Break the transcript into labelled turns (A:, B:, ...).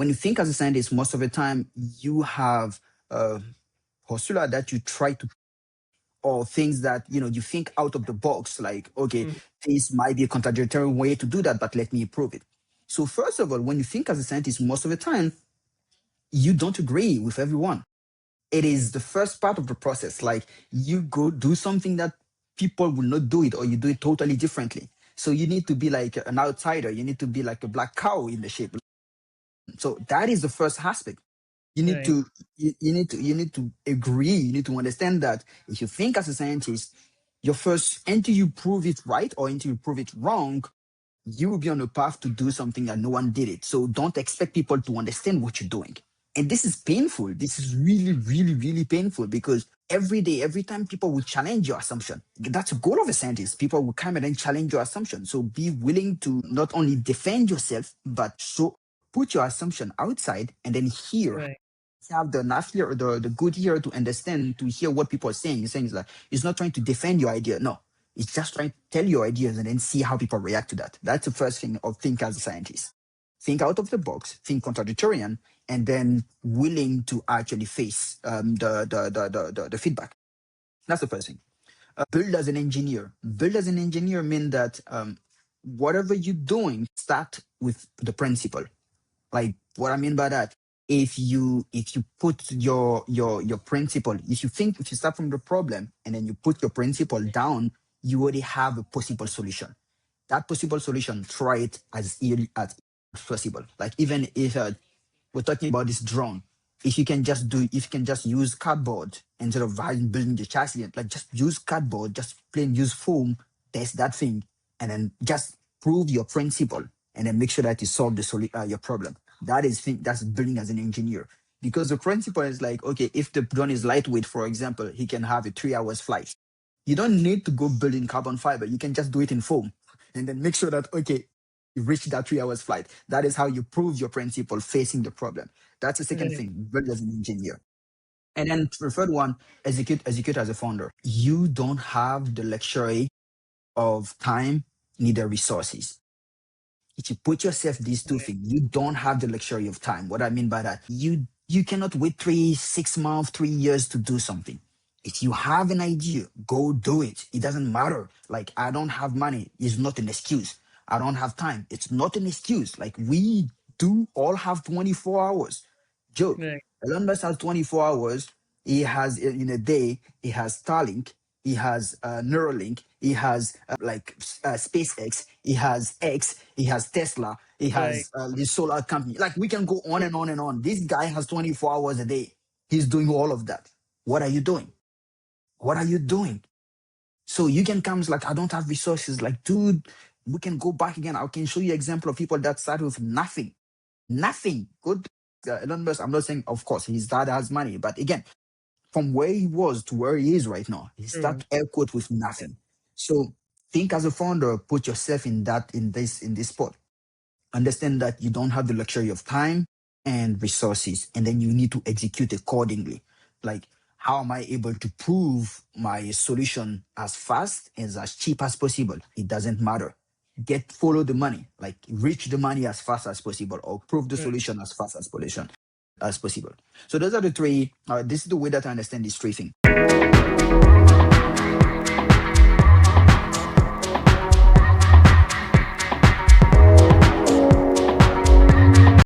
A: when you think as a scientist, most of the time you have a postula that you try to, or things that you think out of the box, like, okay,
B: Mm.
A: this might be a contradictory way to do that, but let me improve it. So first of all, when you think as a scientist, most of the time you don't agree with everyone. It is the first part of the process. Like, you go do something that people will not do it, or you do it totally differently. So you need to be like an outsider. You need to be like a black cow in the shape. So that is the first aspect. You need
B: Right.
A: to you need to agree. You need to understand that if you think as a scientist, your first, until you prove it right or until you prove it wrong, you will be on a path to do something that no one did it. So don't expect people to understand what you're doing. And this is painful. This is really, really, really painful, because every day, every time people will challenge your assumption, that's a goal of a scientist. People will come and then challenge your assumption. So be willing to not only defend yourself, but so put your assumption outside and then hear.
B: Right.
A: Have the enough ear, the good ear to understand, to hear what people are saying. It's saying is like, it's not trying to defend your idea. No, it's just trying to tell your ideas and then see how people react to that. That's the first thing of think as a scientist. Think out of the box, think contradictorian, and then willing to actually face the feedback. That's the first thing. Build as an engineer. Build as an engineer means that whatever you're doing, start with the principle. Like, what I mean by that, if you put your principle, if you start from the problem and then you put your principle down, you already have a possible solution. That possible solution, try it as early as possible. Like, even if we're talking about this drone, if you can just use cardboard instead of building the chassis, like, just use cardboard, just plain use foam, test that thing, and then just prove your principle, and then make sure that you solve your problem. That's building as an engineer. Because the principle is like, okay, if the drone is lightweight, for example, he can have a 3 hours flight. You don't need to go build in carbon fiber. You can just do it in foam, and then make sure that, okay, you reach that 3 hours flight. That is how you prove your principle facing the problem. That's the second
B: Right.
A: thing, build as an engineer. And then the third one, execute as a founder. You don't have the luxury of time, neither resources. If you put yourself these two
B: Right.
A: things, you don't have the luxury of time. What I mean by that, you cannot wait 3, 6 months, 3 years to do something. If you have an idea, go do it. It doesn't matter. Like, I don't have money is not an excuse. I don't have time. It's not an excuse. Like, we do all have 24 hours. Joke.
B: Right.
A: Elon Musk has 24 hours. He has, in a day, he has Starlink, he has Neuralink, he has SpaceX, he has X, he has Tesla, he
B: Right.
A: has the solar company. Like, we can go on and on and on. This guy has 24 hours a day. He's doing all of that. What are you doing? What are you doing? So you can come like, I don't have resources. Like, dude, we can go back again. I can show you example of people that started with nothing. Nothing. Good. Elon Musk, I'm not saying, of course, his dad has money, but again, from where he was to where he is right now, he
B: True.
A: started air quote with nothing. So think as a founder, put yourself in this spot. Understand that you don't have the luxury of time and resources, and then you need to execute accordingly. Like, how am I able to prove my solution as fast and as cheap as possible? It doesn't matter. Follow the money, like, reach the money as fast as possible, or prove the
B: Right.
A: solution as fast as possible. So those are the three. This is the way that I understand these three things.